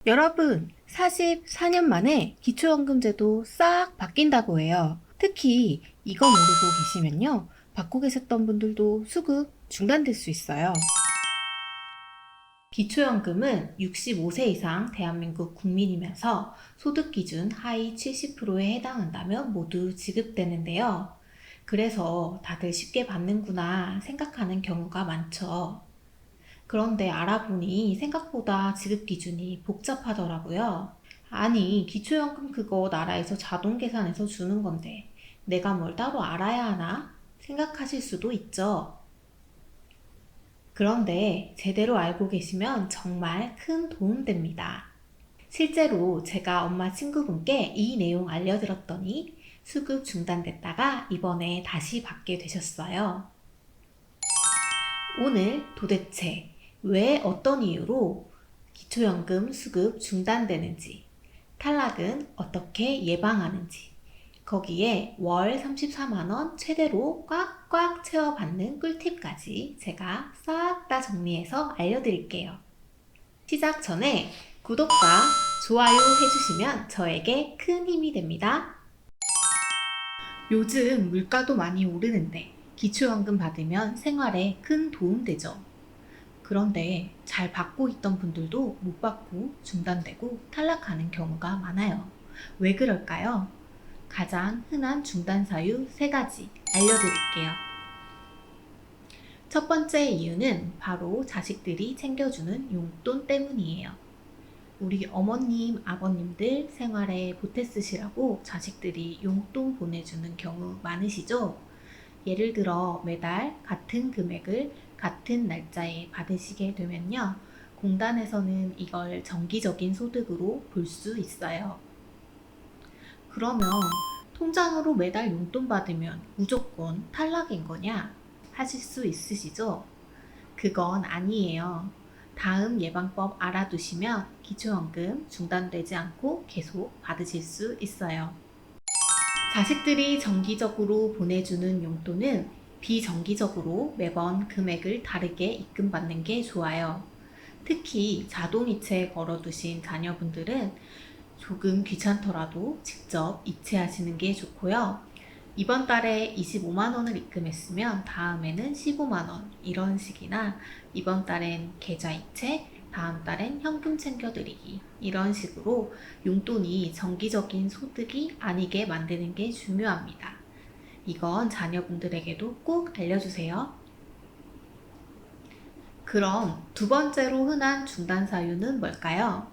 여러분, 44년 만에 기초연금제도 싹 바뀐다고 해요. 특히 이거 모르고 계시면요. 받고 계셨던 분들도 수급 중단될 수 있어요. 기초연금은 65세 이상 대한민국 국민이면서 소득 기준 하위 70%에 해당한다면 모두 지급되는데요. 그래서 다들 쉽게 받는구나 생각하는 경우가 많죠. 그런데 알아보니 생각보다 지급 기준이 복잡하더라고요. 아니, 기초연금 그거 나라에서 자동 계산해서 주는 건데 내가 뭘 따로 알아야 하나? 생각하실 수도 있죠. 그런데 제대로 알고 계시면 정말 큰 도움 됩니다. 실제로 제가 엄마 친구분께 이 내용 알려드렸더니 수급 중단됐다가 이번에 다시 받게 되셨어요. 오늘 도대체 왜 어떤 이유로 기초연금 수급 중단되는지, 탈락은 어떻게 예방하는지, 거기에 월 34만원 최대로 꽉꽉 채워받는 꿀팁까지 제가 싹 다 정리해서 알려드릴게요. 시작 전에 구독과 좋아요 해주시면 저에게 큰 힘이 됩니다. 요즘 물가도 많이 오르는데 기초연금 받으면 생활에 큰 도움 되죠. 그런데 잘 받고 있던 분들도 못 받고 중단되고 탈락하는 경우가 많아요. 왜 그럴까요? 가장 흔한 중단 사유 3가지 알려드릴게요. 첫 번째 이유는 바로 자식들이 챙겨주는 용돈 때문이에요. 우리 어머님, 아버님들 생활에 보태 쓰시라고 자식들이 용돈 보내주는 경우 많으시죠? 예를 들어 매달 같은 금액을 같은 날짜에 받으시게 되면요. 공단에서는 이걸 정기적인 소득으로 볼 수 있어요. 그러면 통장으로 매달 용돈 받으면 무조건 탈락인 거냐? 하실 수 있으시죠? 그건 아니에요. 다음 예방법 알아두시면 기초연금 중단되지 않고 계속 받으실 수 있어요. 자식들이 정기적으로 보내주는 용돈은 비정기적으로 매번 금액을 다르게 입금받는 게 좋아요. 특히 자동이체 걸어두신 자녀분들은 조금 귀찮더라도 직접 이체하시는 게 좋고요. 이번 달에 25만원을 입금했으면 다음에는 15만원 이런 식이나 이번 달엔 계좌이체, 다음 달엔 현금 챙겨드리기 이런 식으로 용돈이 정기적인 소득이 아니게 만드는 게 중요합니다. 이건 자녀분들에게도 꼭 알려주세요. 그럼 두 번째로 흔한 중단 사유는 뭘까요?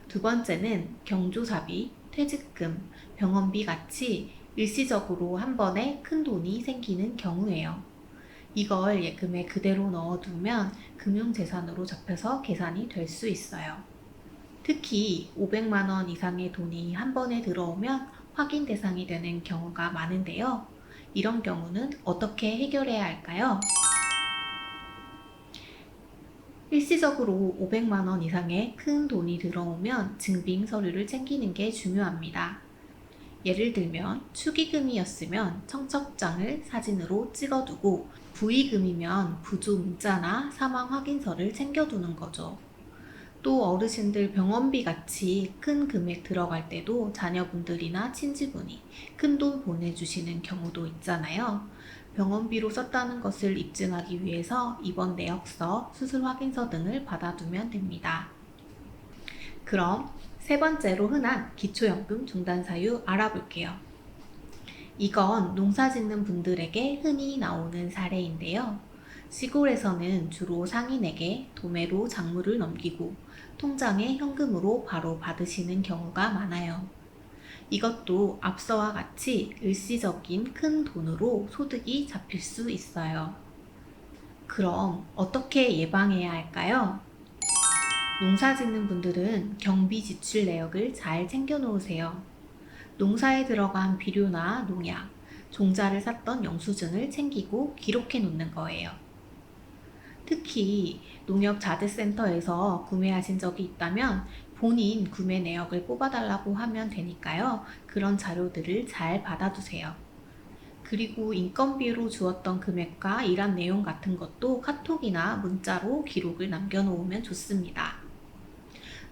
두 번째는 경조사비, 퇴직금, 병원비 같이 일시적으로 한 번에 큰 돈이 생기는 경우예요. 이걸 예금에 그대로 넣어두면 금융재산으로 잡혀서 계산이 될 수 있어요. 특히 500만원 이상의 돈이 한 번에 들어오면 확인 대상이 되는 경우가 많은데요. 이런 경우는 어떻게 해결해야 할까요? 일시적으로 500만원 이상의 큰 돈이 들어오면 증빙 서류를 챙기는 게 중요합니다. 예를 들면 축의금이었으면 청첩장을 사진으로 찍어두고 부의금이면 부조 문자나 사망 확인서를 챙겨두는 거죠. 또 어르신들 병원비 같이 큰 금액 들어갈 때도 자녀분들이나 친지분이 큰 돈 보내주시는 경우도 있잖아요. 병원비로 썼다는 것을 입증하기 위해서 입원 내역서, 수술 확인서 등을 받아두면 됩니다. 그럼 세 번째로 흔한 기초연금 중단 사유 알아볼게요. 이건 농사 짓는 분들에게 흔히 나오는 사례인데요. 시골에서는 주로 상인에게 도매로 작물을 넘기고 통장에 현금으로 바로 받으시는 경우가 많아요. 이것도 앞서와 같이 일시적인 큰 돈으로 소득이 잡힐 수 있어요. 그럼 어떻게 예방해야 할까요? 농사 짓는 분들은 경비 지출 내역을 잘 챙겨 놓으세요. 농사에 들어간 비료나 농약, 종자를 샀던 영수증을 챙기고 기록해 놓는 거예요. 특히 농협자재센터에서 구매하신 적이 있다면 본인 구매 내역을 뽑아달라고 하면 되니까요. 그런 자료들을 잘 받아두세요. 그리고 인건비로 주었던 금액과 일한 내용 같은 것도 카톡이나 문자로 기록을 남겨놓으면 좋습니다.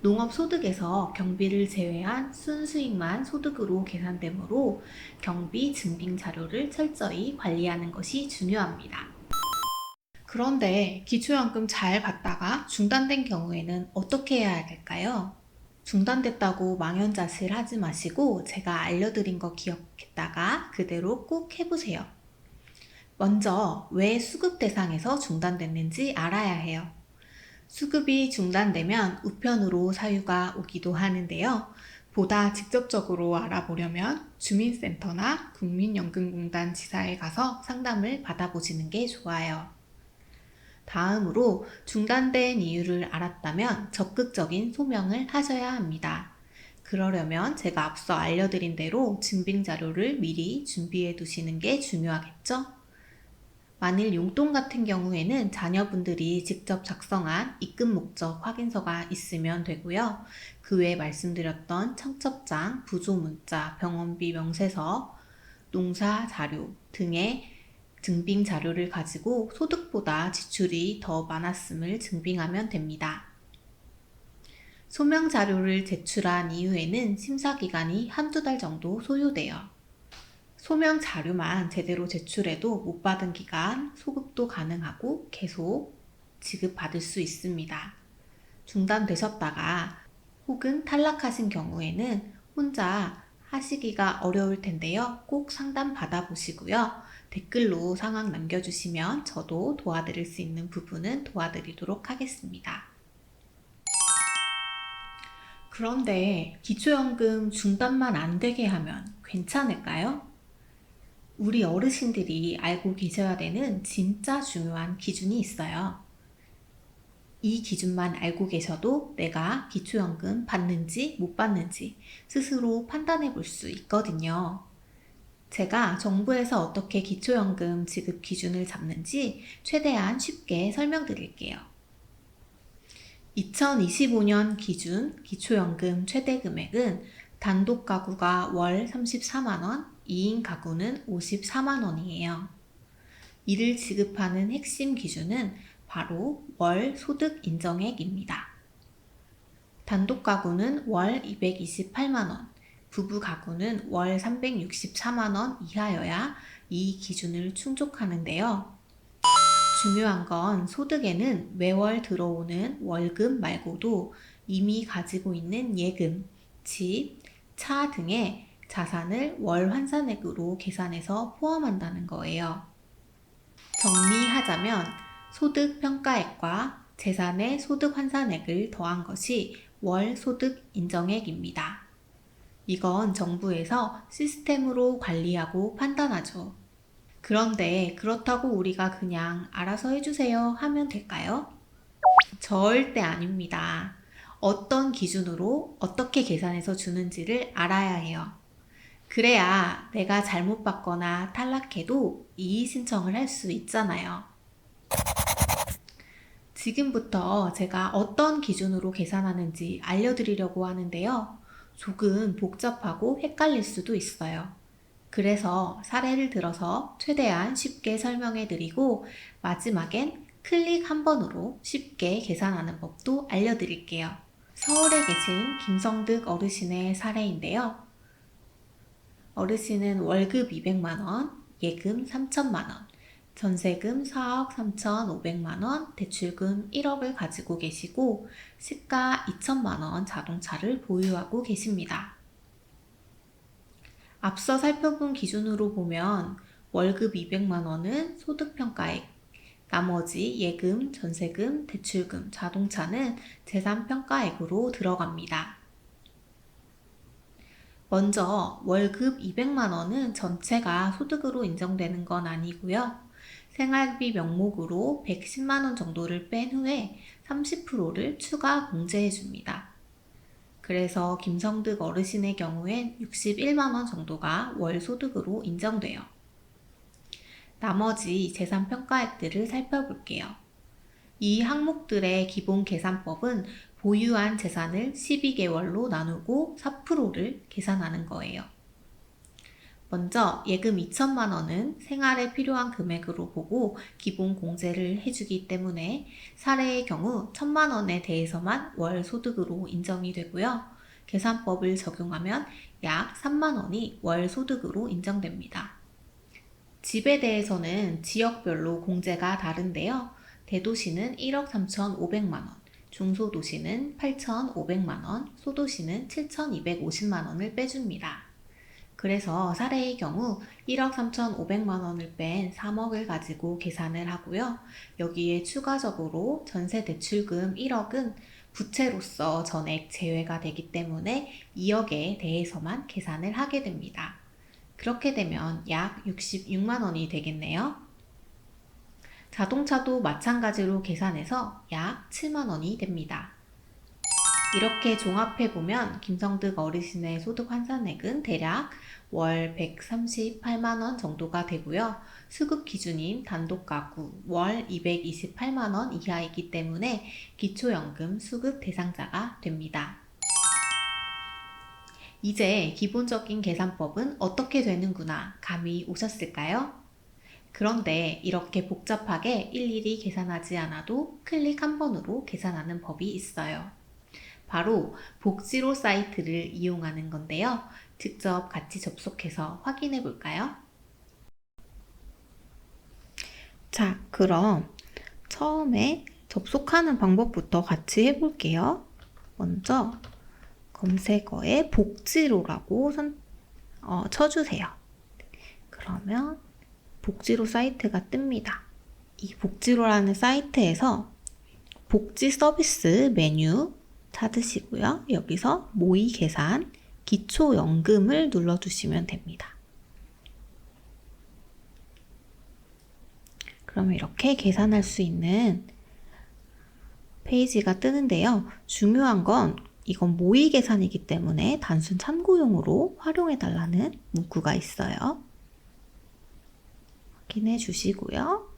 농업소득에서 경비를 제외한 순수익만 소득으로 계산되므로 경비 증빙 자료를 철저히 관리하는 것이 중요합니다. 그런데 기초연금 잘 받다가 중단된 경우에는 어떻게 해야 될까요? 중단됐다고 망연자실 하지 마시고 제가 알려드린 거 기억했다가 그대로 꼭 해보세요. 먼저 왜 수급 대상에서 중단됐는지 알아야 해요. 수급이 중단되면 우편으로 사유가 오기도 하는데요. 보다 직접적으로 알아보려면 주민센터나 국민연금공단 지사에 가서 상담을 받아보시는 게 좋아요. 다음으로 중단된 이유를 알았다면 적극적인 소명을 하셔야 합니다. 그러려면 제가 앞서 알려드린 대로 증빙 자료를 미리 준비해 두시는 게 중요하겠죠? 만일 용돈 같은 경우에는 자녀분들이 직접 작성한 입금 목적 확인서가 있으면 되고요. 그 외에 말씀드렸던 청첩장, 부조문자, 병원비 명세서, 농사 자료 등의 증빙 자료를 가지고 소득보다 지출이 더 많았음을 증빙하면 됩니다. 소명 자료를 제출한 이후에는 심사 기간이 한두 달 정도 소요돼요. 소명 자료만 제대로 제출해도 못 받은 기간 소급도 가능하고 계속 지급받을 수 있습니다. 중단되셨다가 혹은 탈락하신 경우에는 혼자 하시기가 어려울 텐데요. 꼭 상담 받아보시고요. 댓글로 상황 남겨주시면 저도 도와드릴 수 있는 부분은 도와드리도록 하겠습니다. 그런데 기초연금 중단만 안 되게 하면 괜찮을까요? 우리 어르신들이 알고 계셔야 되는 진짜 중요한 기준이 있어요. 이 기준만 알고 계셔도 내가 기초연금 받는지 못 받는지 스스로 판단해 볼 수 있거든요. 제가 정부에서 어떻게 기초연금 지급 기준을 잡는지 최대한 쉽게 설명드릴게요. 2025년 기준 기초연금 최대 금액은 단독 가구가 월 34만원, 2인 가구는 54만원이에요. 이를 지급하는 핵심 기준은 바로 월 소득 인정액입니다. 단독 가구는 월 228만원, 부부 가구는 월 364만원 이하여야 이 기준을 충족하는데요. 중요한 건 소득에는 매월 들어오는 월급 말고도 이미 가지고 있는 예금, 집, 차 등의 자산을 월 환산액으로 계산해서 포함한다는 거예요. 정리하자면 소득 평가액과 재산의 소득 환산액을 더한 것이 월 소득 인정액입니다. 이건 정부에서 시스템으로 관리하고 판단하죠. 그런데 그렇다고 우리가 그냥 알아서 해주세요 하면 될까요? 절대 아닙니다. 어떤 기준으로 어떻게 계산해서 주는지를 알아야 해요. 그래야 내가 잘못 받거나 탈락해도 이의 신청을 할 수 있잖아요. 지금부터 제가 어떤 기준으로 계산하는지 알려드리려고 하는데요. 조금 복잡하고 헷갈릴 수도 있어요. 그래서 사례를 들어서 최대한 쉽게 설명해 드리고 마지막엔 클릭 한 번으로 쉽게 계산하는 법도 알려드릴게요. 서울에 계신 김성득 어르신의 사례인데요. 어르신은 월급 200만원, 예금 3천만원, 전세금 4억 3,500만원, 대출금 1억을 가지고 계시고 시가 2천만원 자동차를 보유하고 계십니다. 앞서 살펴본 기준으로 보면 월급 200만원은 소득평가액, 나머지 예금, 전세금, 대출금, 자동차는 재산평가액으로 들어갑니다. 먼저 월급 200만원은 전체가 소득으로 인정되는 건 아니고요. 생활비 명목으로 110만원 정도를 뺀 후에 30%를 추가 공제해 줍니다. 그래서 김성득 어르신의 경우엔 61만원 정도가 월 소득으로 인정돼요. 나머지 재산 평가액들을 살펴볼게요. 이 항목들의 기본 계산법은 보유한 재산을 12개월로 나누고 4%를 계산하는 거예요. 먼저 예금 2천만 원은 생활에 필요한 금액으로 보고 기본 공제를 해주기 때문에 사례의 경우 1천만 원에 대해서만 월 소득으로 인정이 되고요. 계산법을 적용하면 약 3만 원이 월 소득으로 인정됩니다. 집에 대해서는 지역별로 공제가 다른데요. 대도시는 1억 3,500만 원, 중소도시는 8,500만 원, 소도시는 7,250만 원을 빼줍니다. 그래서 사례의 경우 1억 3,500만 원을 뺀 3억을 가지고 계산을 하고요. 여기에 추가적으로 전세 대출금 1억은 부채로서 전액 제외가 되기 때문에 2억에 대해서만 계산을 하게 됩니다. 그렇게 되면 약 66만 원이 되겠네요. 자동차도 마찬가지로 계산해서 약 7만 원이 됩니다. 이렇게 종합해보면 김성득 어르신의 소득 환산액은 대략 월 138만 원 정도가 되고요. 수급 기준인 단독가구 월 228만 원 이하이기 때문에 기초연금 수급 대상자가 됩니다. 이제 기본적인 계산법은 어떻게 되는구나 감이 오셨을까요? 그런데 이렇게 복잡하게 일일이 계산하지 않아도 클릭 한 번으로 계산하는 법이 있어요. 바로 복지로 사이트를 이용하는 건데요. 직접 같이 접속해서 확인해 볼까요? 자, 그럼 처음에 접속하는 방법부터 같이 해볼게요. 먼저 검색어에 복지로라고 쳐주세요. 그러면 복지로 사이트가 뜹니다. 이 복지로라는 사이트에서 복지 서비스 메뉴 찾으시고요. 여기서 모의 계산, 기초연금을 눌러주시면 됩니다. 그러면 이렇게 계산할 수 있는 페이지가 뜨는데요. 중요한 건 이건 모의 계산이기 때문에 단순 참고용으로 활용해달라는 문구가 있어요. 확인해 주시고요.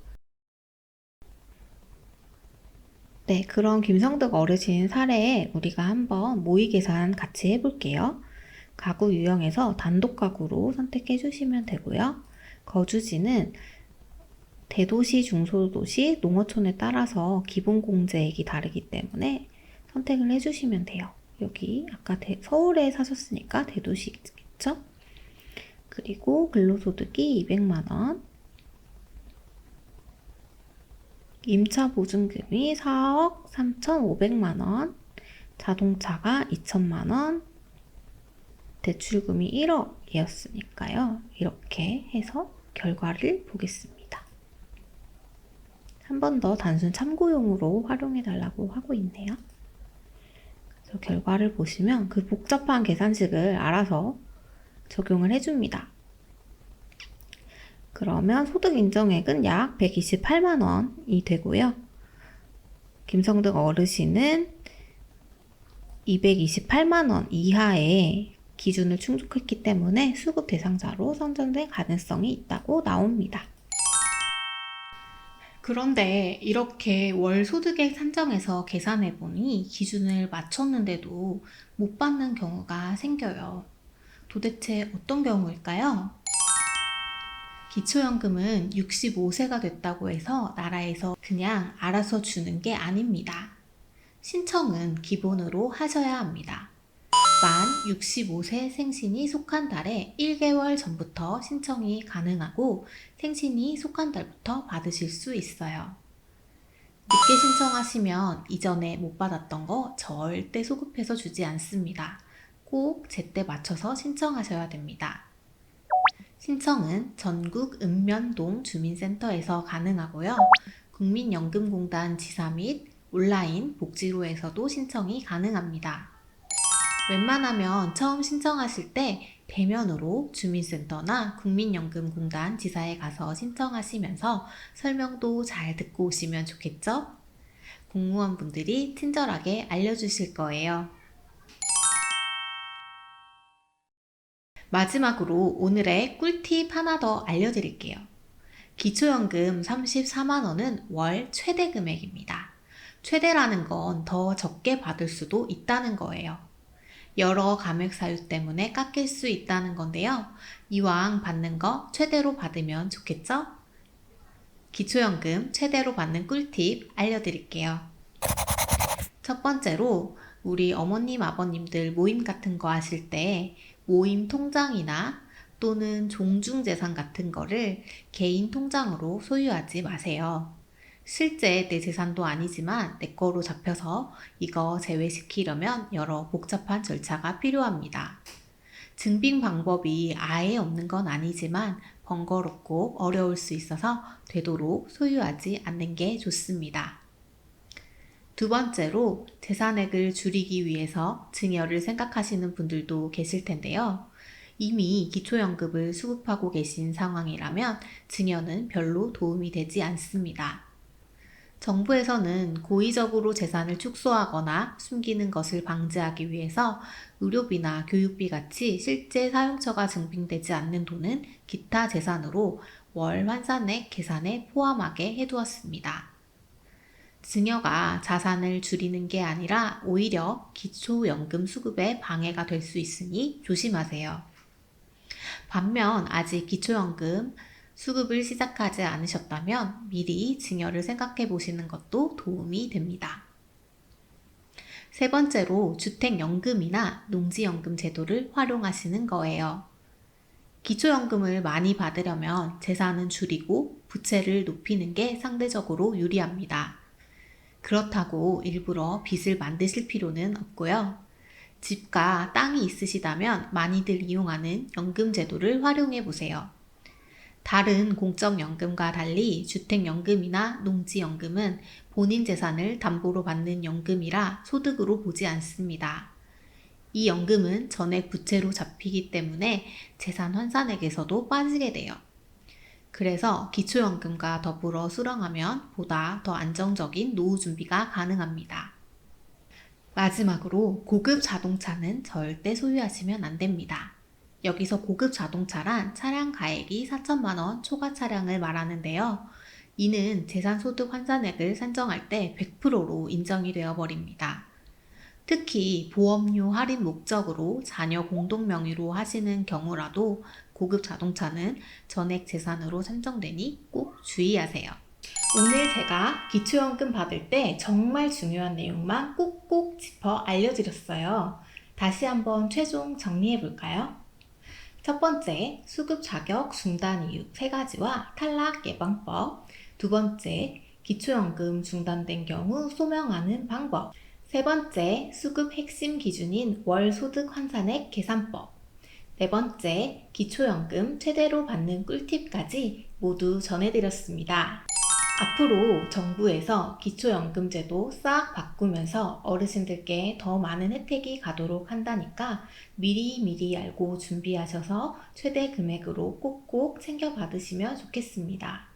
네, 그럼 김성득 어르신 사례에 우리가 한번 모의 계산 같이 해볼게요. 가구 유형에서 단독 가구로 선택해 주시면 되고요. 거주지는 대도시, 중소도시, 농어촌에 따라서 기본 공제액이 다르기 때문에 선택을 해주시면 돼요. 여기 아까 서울에 사셨으니까 대도시겠죠? 그리고 근로소득이 200만 원, 임차 보증금이 4억 3,500만 원, 자동차가 2천만 원, 대출금이 1억이었으니까요. 이렇게 해서 결과를 보겠습니다. 한 번 더 단순 참고용으로 활용해 달라고 하고 있네요. 그래서 결과를 보시면 그 복잡한 계산식을 알아서 적용을 해줍니다. 그러면 소득 인정액은 약 128만 원이 되고요. 김성득 어르신은 228만 원 이하의 기준을 충족했기 때문에 수급 대상자로 선정될 가능성이 있다고 나옵니다. 그런데 이렇게 월 소득액 산정해서 계산해보니 기준을 맞췄는데도 못 받는 경우가 생겨요. 도대체 어떤 경우일까요? 기초연금은 65세가 됐다고 해서 나라에서 그냥 알아서 주는 게 아닙니다. 신청은 기본으로 하셔야 합니다. 만 65세 생신이 속한 달에 1개월 전부터 신청이 가능하고 생신이 속한 달부터 받으실 수 있어요. 늦게 신청하시면 이전에 못 받았던 거 절대 소급해서 주지 않습니다. 꼭 제때 맞춰서 신청하셔야 됩니다. 신청은 전국 읍면동 주민센터에서 가능하고요. 국민연금공단 지사 및 온라인 복지로에서도 신청이 가능합니다. 웬만하면 처음 신청하실 때 대면으로 주민센터나 국민연금공단 지사에 가서 신청하시면서 설명도 잘 듣고 오시면 좋겠죠? 공무원분들이 친절하게 알려주실 거예요. 마지막으로 오늘의 꿀팁 하나 더 알려드릴게요. 기초연금 34만 원은 월 최대 금액입니다. 최대라는 건 더 적게 받을 수도 있다는 거예요. 여러 감액 사유 때문에 깎일 수 있다는 건데요. 이왕 받는 거 최대로 받으면 좋겠죠? 기초연금 최대로 받는 꿀팁 알려드릴게요. 첫 번째로 우리 어머님, 아버님들 모임 같은 거 하실 때 모임 통장이나 또는 종중재산 같은 거를 개인 통장으로 소유하지 마세요. 실제 내 재산도 아니지만 내 거로 잡혀서 이거 제외시키려면 여러 복잡한 절차가 필요합니다. 증빙 방법이 아예 없는 건 아니지만 번거롭고 어려울 수 있어서 되도록 소유하지 않는 게 좋습니다. 두 번째로 재산액을 줄이기 위해서 증여를 생각하시는 분들도 계실 텐데요. 이미 기초연금을 수급하고 계신 상황이라면 증여는 별로 도움이 되지 않습니다. 정부에서는 고의적으로 재산을 축소하거나 숨기는 것을 방지하기 위해서 의료비나 교육비 같이 실제 사용처가 증빙되지 않는 돈은 기타 재산으로 월 환산액 계산에 포함하게 해두었습니다. 증여가 자산을 줄이는 게 아니라 오히려 기초연금 수급에 방해가 될 수 있으니 조심하세요. 반면 아직 기초연금 수급을 시작하지 않으셨다면 미리 증여를 생각해 보시는 것도 도움이 됩니다. 세 번째로 주택연금이나 농지연금 제도를 활용하시는 거예요. 기초연금을 많이 받으려면 재산은 줄이고 부채를 높이는 게 상대적으로 유리합니다. 그렇다고 일부러 빚을 만드실 필요는 없고요. 집과 땅이 있으시다면 많이들 이용하는 연금제도를 활용해 보세요. 다른 공적연금과 달리 주택연금이나 농지연금은 본인 재산을 담보로 받는 연금이라 소득으로 보지 않습니다. 이 연금은 전액 부채로 잡히기 때문에 재산 환산액에서도 빠지게 돼요. 그래서 기초연금과 더불어 수령하면 보다 더 안정적인 노후 준비가 가능합니다. 마지막으로 고급 자동차는 절대 소유하시면 안 됩니다. 여기서 고급 자동차란 차량 가액이 4천만 원 초과 차량을 말하는데요. 이는 재산소득 환산액을 산정할 때 100%로 인정이 되어 버립니다. 특히 보험료 할인 목적으로 자녀 공동 명의로 하시는 경우라도 고급 자동차는 전액 재산으로 산정되니 꼭 주의하세요. 오늘 제가 기초연금 받을 때 정말 중요한 내용만 꼭꼭 짚어 알려드렸어요. 다시 한번 최종 정리해 볼까요? 첫 번째, 수급 자격 중단 이유 3가지와 탈락 예방법. 두 번째, 기초연금 중단된 경우 소명하는 방법. 세 번째, 수급 핵심 기준인 월소득 환산액 계산법. 네 번째, 기초연금 최대로 받는 꿀팁까지 모두 전해드렸습니다. 앞으로 정부에서 기초연금제도 싹 바꾸면서 어르신들께 더 많은 혜택이 가도록 한다니까 미리 알고 준비하셔서 최대 금액으로 꼭꼭 챙겨 받으시면 좋겠습니다.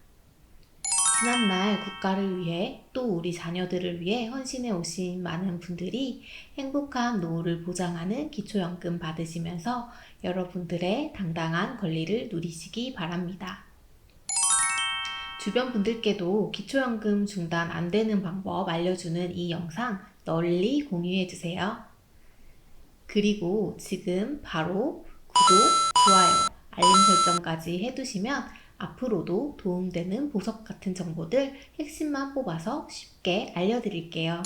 지난날 국가를 위해 또 우리 자녀들을 위해 헌신해 오신 많은 분들이 행복한 노후를 보장하는 기초연금 받으시면서 여러분들의 당당한 권리를 누리시기 바랍니다. 주변 분들께도 기초연금 중단 안 되는 방법 알려주는 이 영상 널리 공유해주세요. 그리고 지금 바로 구독, 좋아요, 알림 설정까지 해두시면 앞으로도 도움되는 보석 같은 정보들 핵심만 뽑아서 쉽게 알려드릴게요.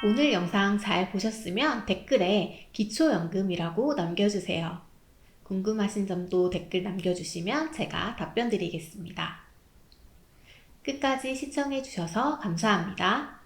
오늘 영상 잘 보셨으면 댓글에 기초연금이라고 남겨주세요. 궁금하신 점도 댓글 남겨주시면 제가 답변 드리겠습니다. 끝까지 시청해주셔서 감사합니다.